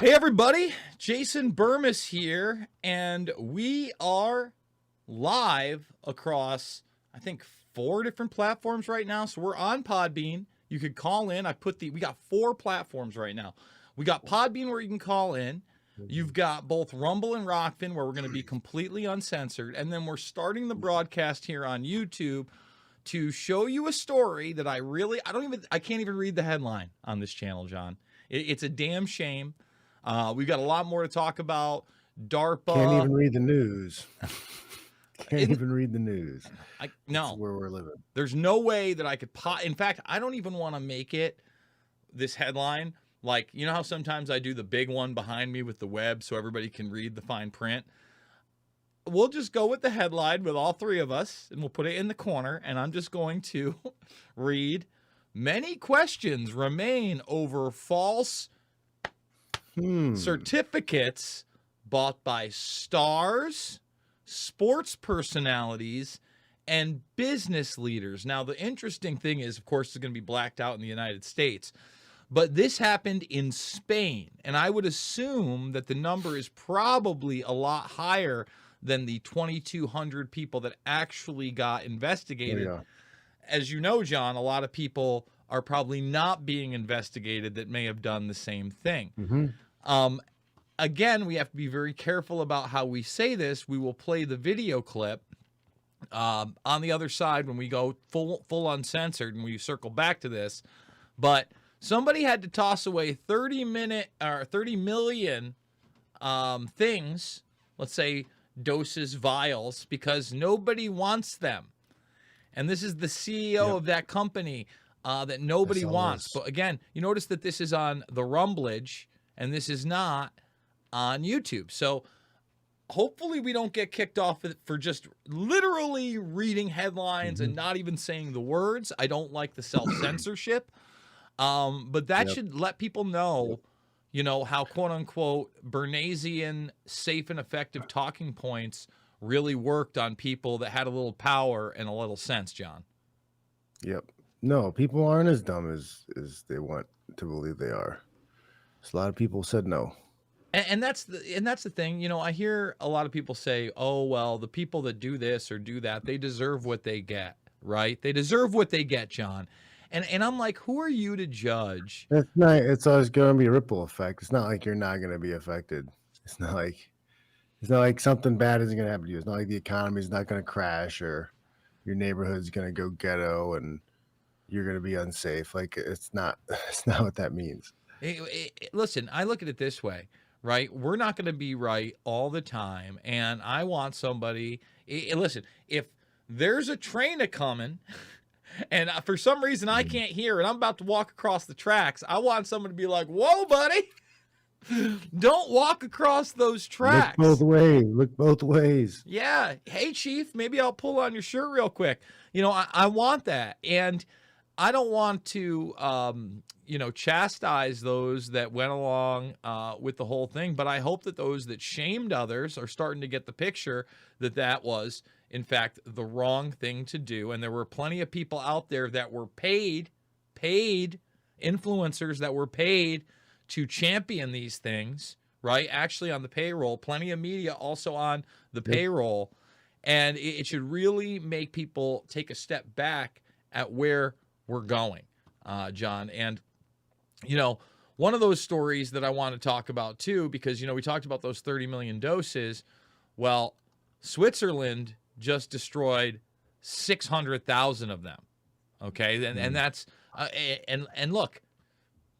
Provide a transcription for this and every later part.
Hey everybody, Jason Bermas here, and we are live across, I think, 4 different platforms right now. So we're on Podbean. You could call in. We got 4 platforms right now. We got Podbean where you can call in. You've got both Rumble and Rockfin where we're going to be completely uncensored. And then we're starting the broadcast here on YouTube to show you a story that I can't even read the headline on this channel, John. It's a damn shame. We've got a lot more to talk about. DARPA. Can't even read the news. Can't even read the news. No. That's where we're living. There's no way that I could in fact, I don't even want to make it this headline. Like, you know how sometimes I do the big one behind me with the web so everybody can read the fine print? We'll just go with the headline with all 3 of us, and we'll put it in the corner, and I'm just going to read, "Many questions remain over false certificates bought by stars, sports personalities, and business leaders." Now, the interesting thing is, of course, it's going to be blacked out in the United States, but this happened in Spain, and I would assume that the number is probably a lot higher than the 2,200 people that actually got investigated. Yeah. As you know, John, a lot of people are probably not being investigated that may have done the same thing. Again, we have to be very careful about how we say this. We will play the video clip on the other side when we go full uncensored and we circle back to this. But somebody had to toss away 30 million things, let's say doses, vials, because nobody wants them. And this is the CEO of that company that nobody wants. But again, you notice that this is on the Rumblage and this is not on YouTube. So hopefully we don't get kicked off for just literally reading headlines and not even saying the words. I don't like the self-censorship. But that should let people know, you know, how quote-unquote Bernaysian safe and effective talking points really worked on people that had a little power and a little sense, John. Yep. No, people aren't as dumb as they want to believe they are. So a lot of people said no. And that's the thing. You know, I hear a lot of people say, oh, well, the people that do this or do that, they deserve what they get, right? They deserve what they get, John. And I'm like, who are you to judge? It's always going to be a ripple effect. It's not like you're not going to be affected. It's not like something bad isn't going to happen to you. It's not like the economy is not going to crash or your neighborhood's going to go ghetto and you're going to be unsafe. Like it's not what that means. Listen, I look at it this way, right? We're not going to be right all the time. And I want somebody, listen, if there's a train a-coming and for some reason I can't hear it, I'm about to walk across the tracks, I want someone to be like, whoa, buddy, don't walk across those tracks. Look both ways. Yeah. Hey, Chief, maybe I'll pull on your shirt real quick. You know, I want that. And I don't want to, you know, chastise those that went along with the whole thing, but I hope that those that shamed others are starting to get the picture that that was, in fact, the wrong thing to do. And there were plenty of people out there that were paid influencers that were paid to champion these things, right? Actually on the payroll, plenty of media also on the payroll. And it should really make people take a step back at where we're going, John. And, you know, one of those stories that I want to talk about too, because, you know, we talked about those 30 million doses. Well, Switzerland just destroyed 600,000 of them. Okay. And that's, and look,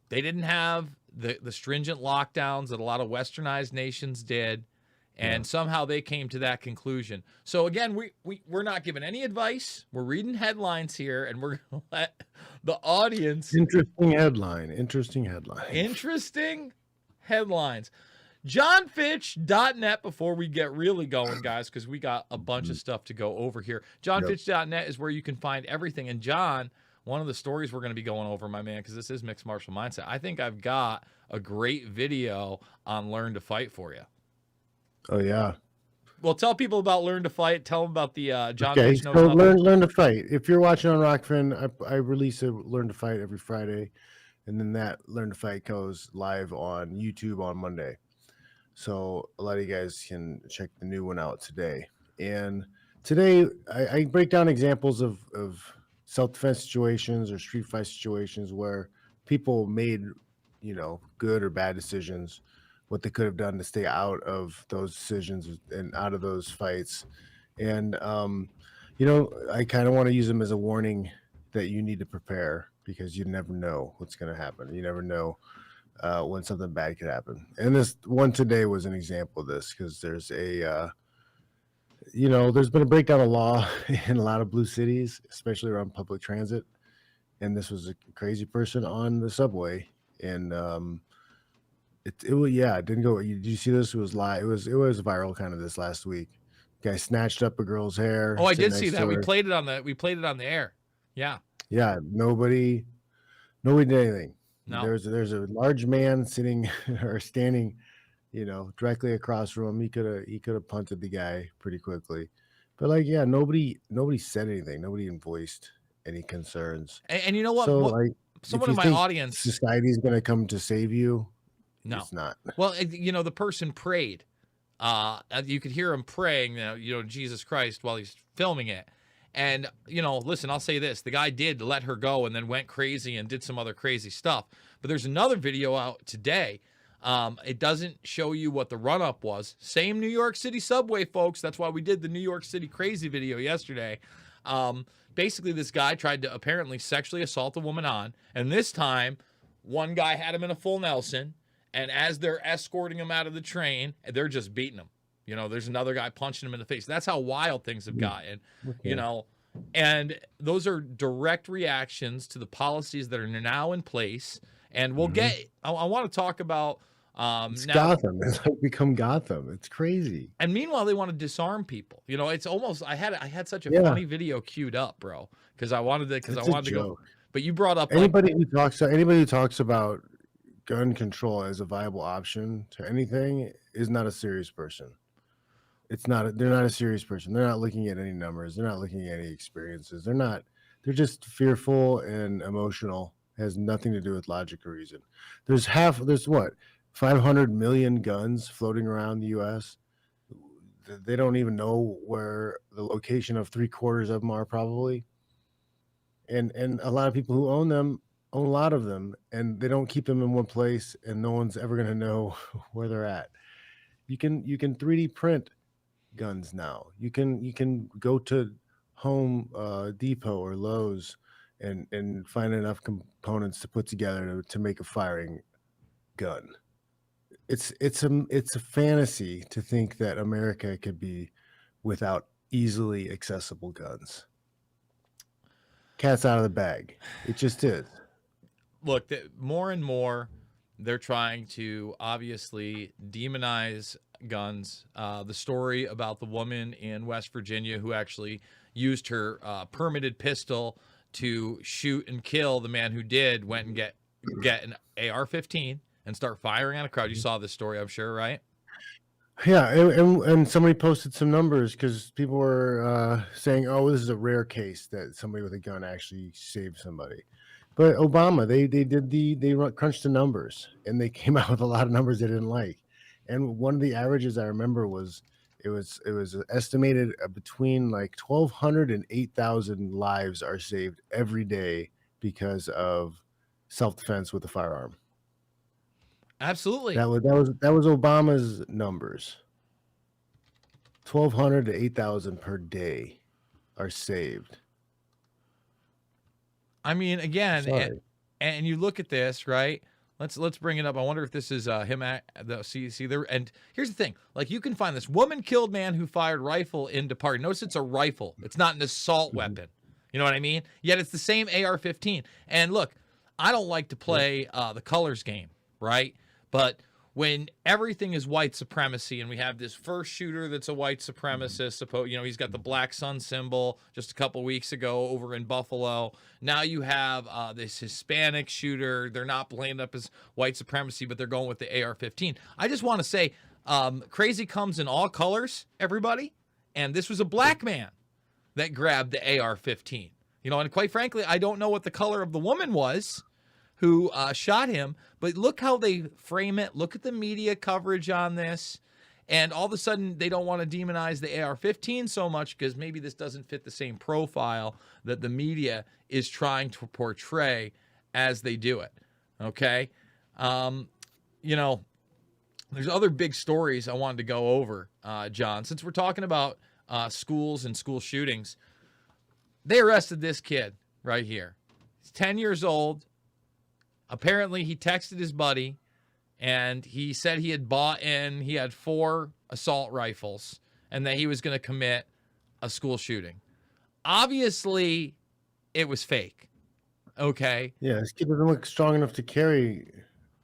they didn't have the stringent lockdowns that a lot of westernized nations did. And somehow they came to that conclusion. So again, we're not giving any advice. We're reading headlines here, and we're going to let the audience. Interesting headline. JohnFitch.net before we get really going, guys, because we got a bunch of stuff to go over here. JohnFitch.net is where you can find everything. And John, one of the stories we're going to be going over, my man, because this is Mixed Martial Mindset, I think I've got a great video on Learn to Fight for you. Oh, yeah. Well, tell people about Learn to Fight. Tell them about the John. Okay, so learn to fight. If you're watching on Rockfin, I release a Learn to Fight every Friday. and then that Learn to Fight goes live on YouTube on Monday. So a lot of you guys can check the new one out today. And today I break down examples of self-defense situations or street fight situations where people made, good or bad decisions, what they could have done to stay out of those decisions and out of those fights. And I kind of want to use them as a warning that you need to prepare, because you never know what's going to happen. You never know when something bad could happen. And this one today was an example of this, because there's there's been a breakdown of law in a lot of blue cities, especially around public transit. And this was a crazy person on the subway, and it didn't go. Did you see this? It was live. It was viral kind of this last week. Guy snatched up a girl's hair. Oh, I did see that. We played it on the air. Yeah. Yeah. Nobody did anything. No. There's a large man sitting or standing, directly across from him. He could have punted the guy pretty quickly, but nobody said anything. Nobody voiced any concerns. And you know what? So someone in my audience, society's going to come to save you. No, it's not. Well, the person prayed. You could hear him praying, Jesus Christ, while he's filming it. And, listen, I'll say this. The guy did let her go and then went crazy and did some other crazy stuff. But there's another video out today. It doesn't show you what the run-up was. Same New York City subway, folks. That's why we did the New York City crazy video yesterday. Basically, this guy tried to apparently sexually assault a woman and this time, one guy had him in a full Nelson, and as they're escorting him out of the train, they're just beating him. There's another guy punching him in the face. That's how wild things have gotten, and those are direct reactions to the policies that are now in place. And we'll I want to talk about it's now, Gotham. It's become Gotham. It's crazy. And meanwhile, they want to disarm people. It's almost, I had such a funny video queued up, bro, because I wanted to go. But you brought up anybody who talks about gun control as a viable option to anything is not a serious person. They're not a serious person. They're not looking at any numbers. They're not looking at any experiences. They're just fearful and emotional. It has nothing to do with logic or reason. There's 500 million guns floating around the U.S. They don't even know where the location of 3/4 of them are, probably. And a lot of people who own them own a lot of them, and they don't keep them in one place, and no one's ever going to know where they're at. You can 3D print guns now. You can go to Home Depot or Lowe's and find enough components to put together to make a firing gun. It's a fantasy to think that America could be without easily accessible guns. Cat's out of the bag. It just is. Look, more and more, they're trying to obviously demonize guns. The story about the woman in West Virginia who actually used her permitted pistol to shoot and kill the man who did went and get an AR-15 and start firing on a crowd. You saw this story, I'm sure, right? Yeah, and somebody posted some numbers because people were saying, "Oh, this is a rare case that somebody with a gun actually saved somebody." But Obama, they crunched the numbers, and they came out with a lot of numbers they didn't like. And one of the averages I remember was it was estimated between like 1,200 and 8,000 lives are saved every day because of self-defense with a firearm. Absolutely. That was Obama's numbers. 1,200 to 8,000 per day are saved. I mean, again, and you look at this, right? Let's bring it up. I wonder if this is him at the see there. And here's the thing: like, you can find this woman killed man who fired rifle into party. Notice it's a rifle. It's not an assault weapon. You know what I mean? Yet it's the same AR-15. And look, I don't like to play the colors game, right? But when everything is white supremacy and we have this first shooter that's a white supremacist, he's got the black sun symbol just a couple weeks ago over in Buffalo. Now you have this Hispanic shooter. They're not playing up as white supremacy, but they're going with the AR-15. I just want to say, crazy comes in all colors, everybody. And this was a black man that grabbed the AR-15. And quite frankly, I don't know what the color of the woman was who shot him. But look how they frame it. Look at the media coverage on this. And all of a sudden, they don't want to demonize the AR-15 so much because maybe this doesn't fit the same profile that the media is trying to portray as they do it. Okay? You know, there's other big stories I wanted to go over, John. Since we're talking about schools and school shootings, they arrested this kid right here. He's 10 years old. Apparently, he texted his buddy, and he said he had he had 4 assault rifles, and that he was going to commit a school shooting. Obviously, it was fake. Okay? Yeah, this kid doesn't look strong enough to carry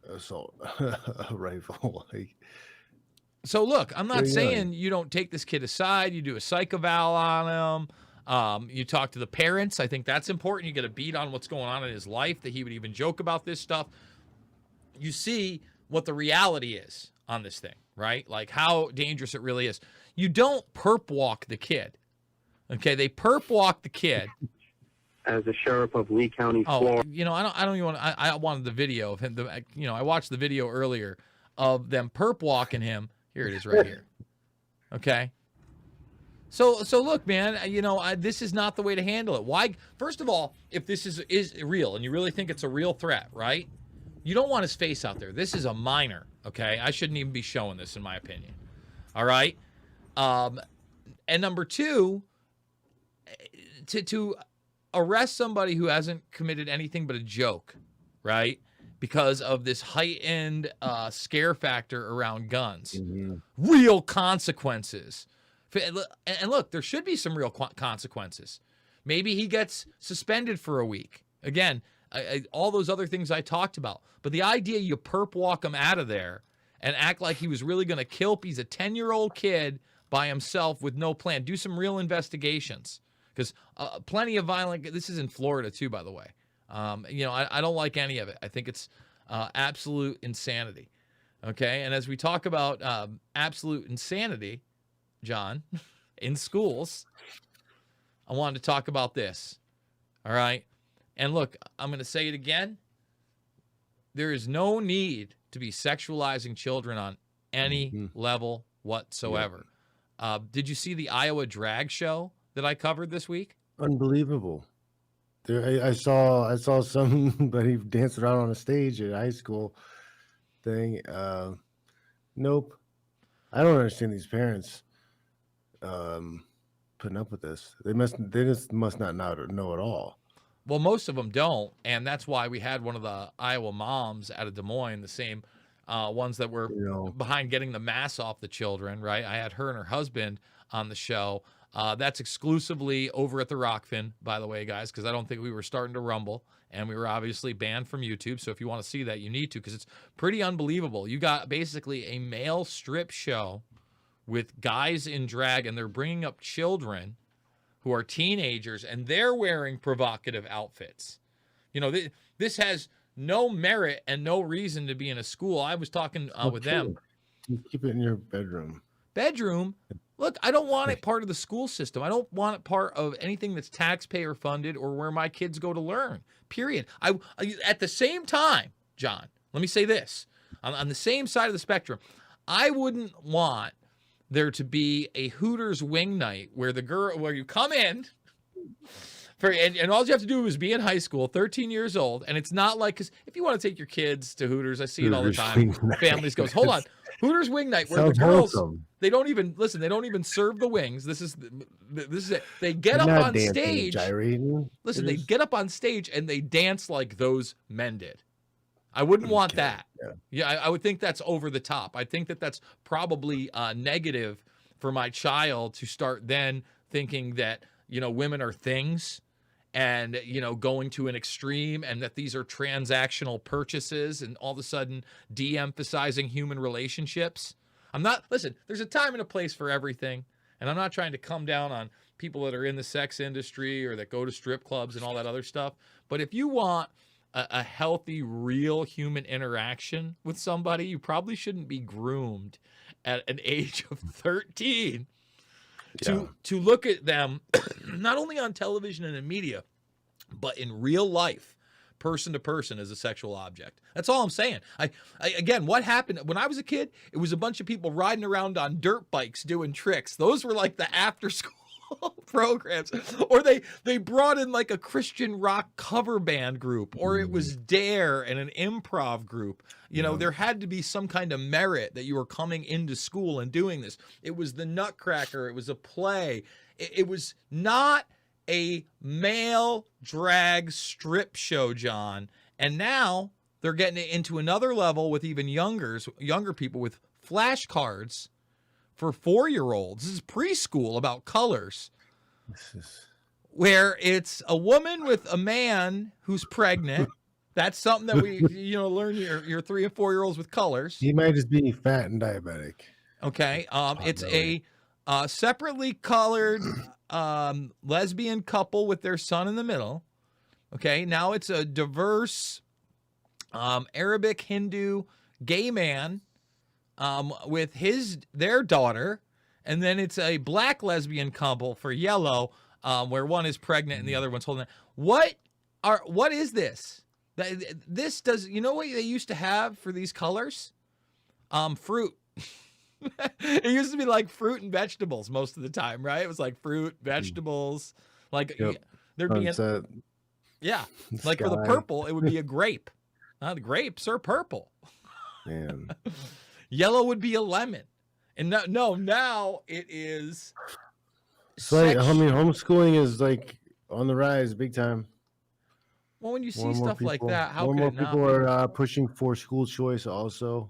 assault a rifle. Like, so look, I'm not very saying young. you don't take this kid aside. You do a psych eval on him. You talk to the parents. I think that's important. You get a beat on what's going on in his life, that he would even joke about this stuff. You see what the reality is on this thing, right? Like how dangerous it really is. You don't perp walk the kid. Okay, they perp walk the kid. As the sheriff of Lee County, Florida. You know, I don't even want. I wanted the video of him. I watched the video earlier of them perp walking him. Here it is, right here. Okay. So look, man. You know, this is not the way to handle it. Why? First of all, if this is real and you really think it's a real threat, right? You don't want his face out there. This is a minor. Okay, I shouldn't even be showing this, in my opinion. All right. And number 2, to arrest somebody who hasn't committed anything but a joke, right? Because of this heightened scare factor around guns. Mm-hmm. Real consequences. And look, there should be some real consequences. Maybe he gets suspended for a week. Again, all those other things I talked about. But the idea you perp walk him out of there and act like he was really going to kill, he's a 10-year-old kid by himself with no plan. Do some real investigations. Because plenty of violent, this is in Florida too, by the way. You know, I don't like any of it. I think it's absolute insanity. Okay. And as we talk about absolute insanity, John, in schools, I wanted to talk about this. All right. And look, I'm going to say it again. There is no need to be sexualizing children on any level whatsoever. Yeah. Did you see the Iowa drag show that I covered this week? Unbelievable. I saw somebody dancing around on a stage at a high school thing. Nope. I don't understand these parents putting up with this. They just must not know at all. Well, most of them don't, and that's why we had one of the Iowa moms out of Des Moines, the same ones that were behind getting the mask off the children, right? I had her and her husband on the show. That's exclusively over at the Rockfin, by the way, guys, because I don't think we were starting to rumble, and we were obviously banned from YouTube. So if you want to see that, you need to, because it's pretty unbelievable. You got basically a male strip show with guys in drag, and they're bringing up children who are teenagers, and they're wearing provocative outfits. You know, this has no merit and no reason to be in a school. I was talking with them. You keep it in your bedroom. Look, I don't want it part of the school system. I don't want it part of anything that's taxpayer funded or where my kids go to learn, period. At the same time, John, let me say this. On the same side of the spectrum, I wouldn't want there to be a Hooters wing night where you come in and all you have to do is be in high school, 13 years old. And it's not like, because if you want to take your kids to Hooters, I see it all the time. Families goes, hold on. Hooters wing night where the girls, they don't even serve the wings. This is it. They get up on stage. Listen, they get up on stage and they dance like those men did. I wouldn't want that. Yeah, I would think that's over the top. I think that's probably negative for my child to start then thinking that, you know, women are things and, you know, going to an extreme, and that these are transactional purchases, and all of a sudden de-emphasizing human relationships. Listen, there's a time and a place for everything. And I'm not trying to come down on people that are in the sex industry or that go to strip clubs and all that other stuff. But if you want a healthy, real human interaction with somebody, you probably shouldn't be groomed at an age of 13 to look at them not only on television and in media, but in real life, person to person as a sexual object. That's all I'm saying. I again, what happened when I was a kid? It was a bunch of people riding around on dirt bikes doing tricks. Those were like the after school programs, or they brought in like a Christian rock cover band group, or it was Dare and an improv group. You know, there had to be some kind of merit that you were coming into school and doing this. It was the Nutcracker. It was a play. It was not a male drag strip show, John. And now they're getting it into another level with even younger people with flashcards for 4-year-olds. This is preschool about colors, where it's a woman with a man who's pregnant. That's something that we, learn your 3 and 4-year-olds with colors. He might just be fat and diabetic. Okay. It's a separately colored lesbian couple with their son in the middle. Okay. Now it's a diverse Arabic Hindu gay man with their daughter, and then it's a black lesbian couple for yellow, where one is pregnant and the other one's holding it. What is this? This does, you know what they used to have for these colors? Fruit. It used to be like fruit and vegetables most of the time, right? It was like fruit, vegetables, like there'd be like for the purple, it would be a grape. The grapes are purple. Man. Yellow would be a lemon. And now it is. It's like, I mean, homeschooling is like on the rise big time. Well, when you see stuff like that, how more could it not people be? are pushing for school choice also.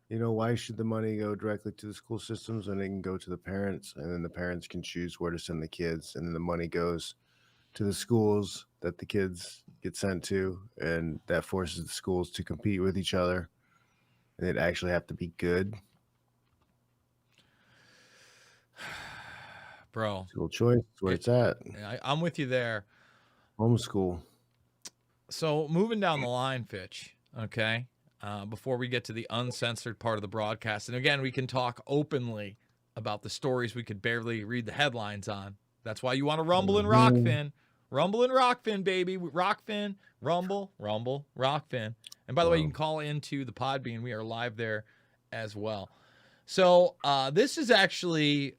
You know, why should the money go directly to the school systems when it can go to the parents, and then the parents can choose where to send the kids, and then the money goes to the schools that the kids get sent to, and that forces the schools to compete with each other, and it actually have to be good. Bro, School choice is where it's at. I'm with you there. Homeschool. So moving down the line, Fitch, okay, before we get to the uncensored part of the broadcast, and again, we can talk openly about the stories we could barely read the headlines on. That's why you want to rumble and Rockfin. Rumble and Rockfin, baby. Rockfin, rumble, Rockfin. And by the way, you can call into the Podbean. We are live there as well. So this is actually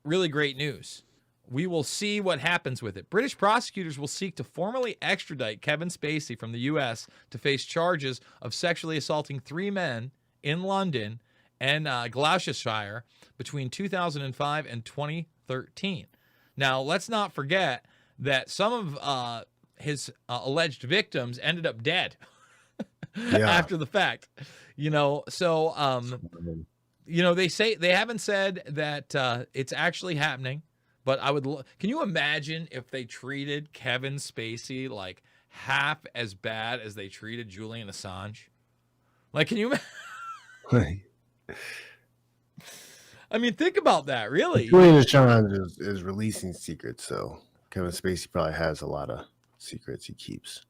really great news. We will see what happens with it. British prosecutors will seek to formally extradite Kevin Spacey from the U.S. to face charges of sexually assaulting 3 men in London and Gloucestershire between 2005 and 2013. Now, let's not forget that some of his alleged victims ended up dead after the fact. So they haven't said that it's actually happening. But can you imagine if they treated Kevin Spacey like half as bad as they treated Julian Assange? Like, can you I mean, think about that, really. Julian Assange is releasing secrets, so Kevin Spacey probably has a lot of secrets he keeps.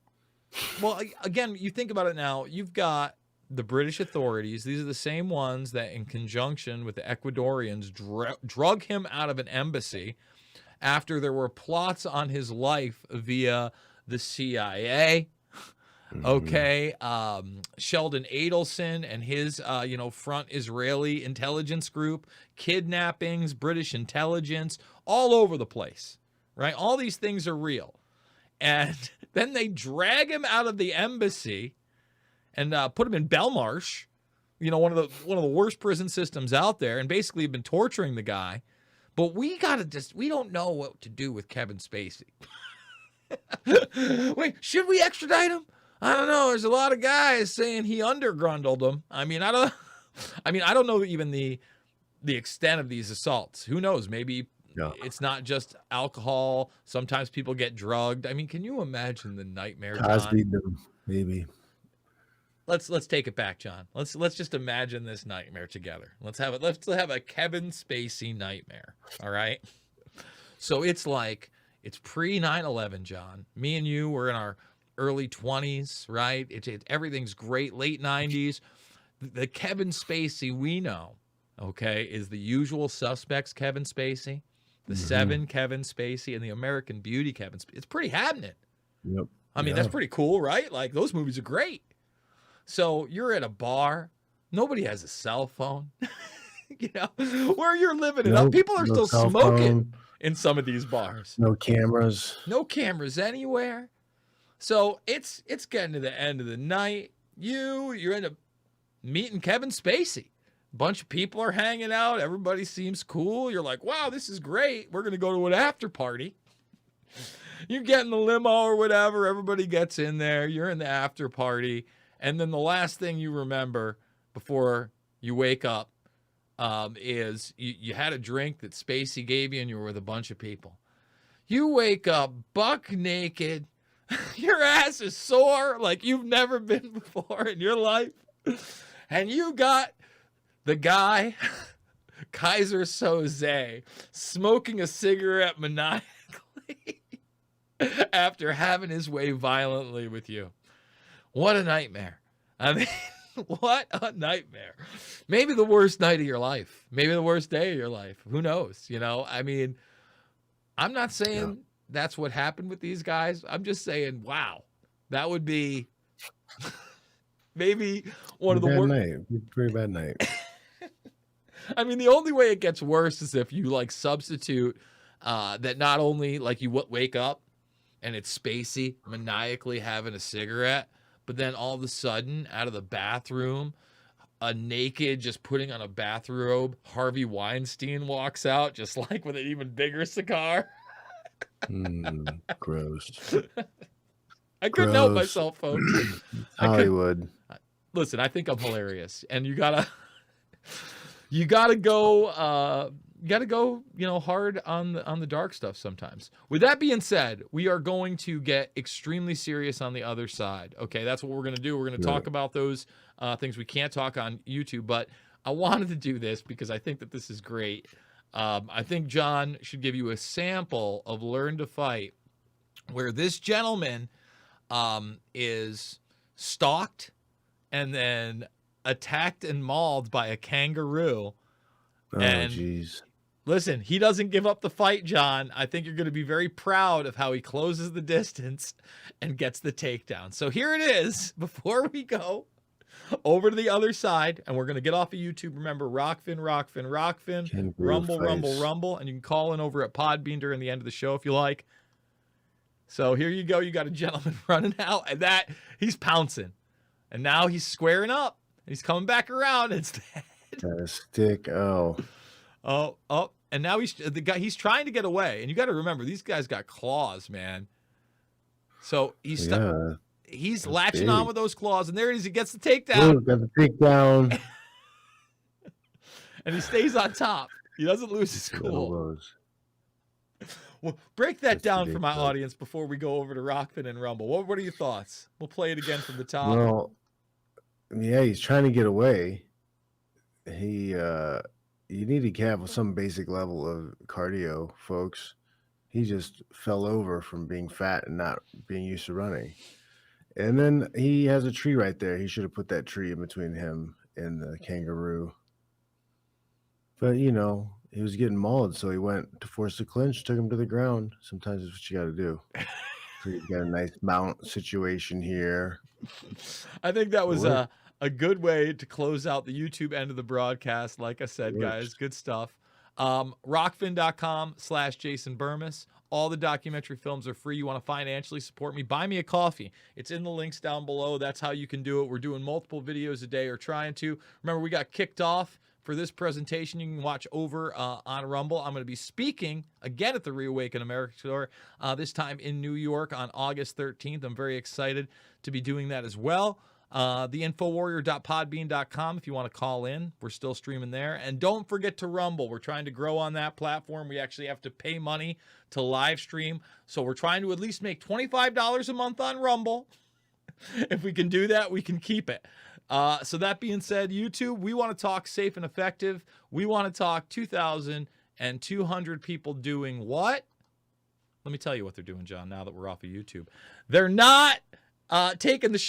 Well, again, you think about it now, you've got the British authorities. These are the same ones that, in conjunction with the Ecuadorians, drug him out of an embassy after there were plots on his life via the CIA. Okay. Sheldon Adelson and his, Front Israeli Intelligence Group, kidnappings, British intelligence, all over the place, right? All these things are real. And then they drag him out of the embassy and put him in Belmarsh, one of the worst prison systems out there, and basically have been torturing the guy. But we don't know what to do with Kevin Spacey. Wait, should we extradite him? I don't know. There's a lot of guys saying he undergrundled them. I don't know even the extent of these assaults. Who knows? Maybe it's not just alcohol. Sometimes people get drugged. I mean, can you imagine the nightmare, John? Maybe. Let's take it back, John. Let's just imagine this nightmare together. Let's have a Kevin Spacey nightmare. All right. So it's pre 9/11, John. Me and you were in our early 20s, right? Everything's great. Late 90s. The Kevin Spacey we know, okay, is the Usual Suspects Kevin Spacey, the Seven Kevin Spacey, and the American Beauty Kevin Spacey. It's pretty happening. Yep. I mean, Yeah. that's pretty cool, right? Like, those movies are great. So you're at a bar. Nobody has a cell phone. Where you're living it up. People are No still cell smoking phone, in some of these bars. no cameras. No cameras anywhere. So it's getting to the end of the night. You end up meeting Kevin Spacey. A bunch of people are hanging out. Everybody seems cool. You're like, wow, this is great. We're going to go to an after party. You get in the limo or whatever. Everybody gets in there. You're in the after party. And then the last thing you remember before you wake up is you had a drink that Spacey gave you and you were with a bunch of people. You wake up buck naked. Your ass is sore like you've never been before in your life. And you got the guy, Kaiser Soze, smoking a cigarette maniacally after having his way violently with you. What a nightmare. I mean, what a nightmare. Maybe the worst night of your life. Maybe the worst day of your life. Who knows? I mean, I'm not saying that's what happened with these guys. I'm just saying, wow, that would be maybe one of the worst. Pretty bad night. I mean, the only way it gets worse is if you like substitute that not only like you wake up and it's Spacey maniacally having a cigarette, but then all of a sudden out of the bathroom, a naked, just putting on a bathrobe, Harvey Weinstein walks out just like with an even bigger cigar. Gross. I couldn't help myself, folks. Hollywood. Listen, I think I'm hilarious, and you gotta go, hard on the dark stuff sometimes. With that being said, we are going to get extremely serious on the other side. Okay, that's what we're gonna do. We're gonna talk about those things we can't talk on YouTube, but I wanted to do this because I think that this is great. I think John should give you a sample of Learn to Fight, where this gentleman is stalked and then attacked and mauled by a kangaroo. Oh, jeez. Listen, he doesn't give up the fight, John. I think you're going to be very proud of how he closes the distance and gets the takedown. So here it is before we go over to the other side, and we're going to get off of YouTube. Remember, Rockfin, Rumble, and you can call in over at Podbean during the end of the show if you like. So here you go. You got a gentleman running out, and he's pouncing. And now he's squaring up. He's coming back around instead. Got a stick. Oh. And now he's trying to get away. And you got to remember, these guys got claws, man. So he's latching on with those claws, and there it is. He gets the takedown. Ooh, got the takedown. And he stays on top. He doesn't lose his cool. Well, break that down for my audience before we go over to Rockfin and Rumble. What are your thoughts? We'll play it again from the top. Well, yeah, he's trying to get away. You need to have some basic level of cardio, folks. He just fell over from being fat and not being used to running. And then he has a tree right there. He should have put that tree in between him and the kangaroo. But, he was getting mauled, so he went to force the clinch, took him to the ground. Sometimes that's what you got to do. So you've got a nice mount situation here. I think that was a good way to close out the YouTube end of the broadcast. Like I said, guys, good stuff. Rockfin.com/Jason Bermas. All the documentary films are free. You want to financially support me, buy me a coffee. It's in the links down below. That's how you can do it. We're doing multiple videos a day, or trying to. Remember, we got kicked off for this presentation. You can watch over on Rumble. I'm going to be speaking again at the Reawaken America Tour, this time in New York on August 13th. I'm very excited to be doing that as well. theinfowarrior.podbean.com if you want to call in. We're still streaming there. And don't forget to Rumble. We're trying to grow on that platform. We actually have to pay money to live stream. So we're trying to at least make $25 a month on Rumble. If we can do that, we can keep it. So that being said, YouTube, we want to talk safe and effective. We want to talk 2,200 people doing what? Let me tell you what they're doing, John, now that we're off of YouTube. They're not taking the shot.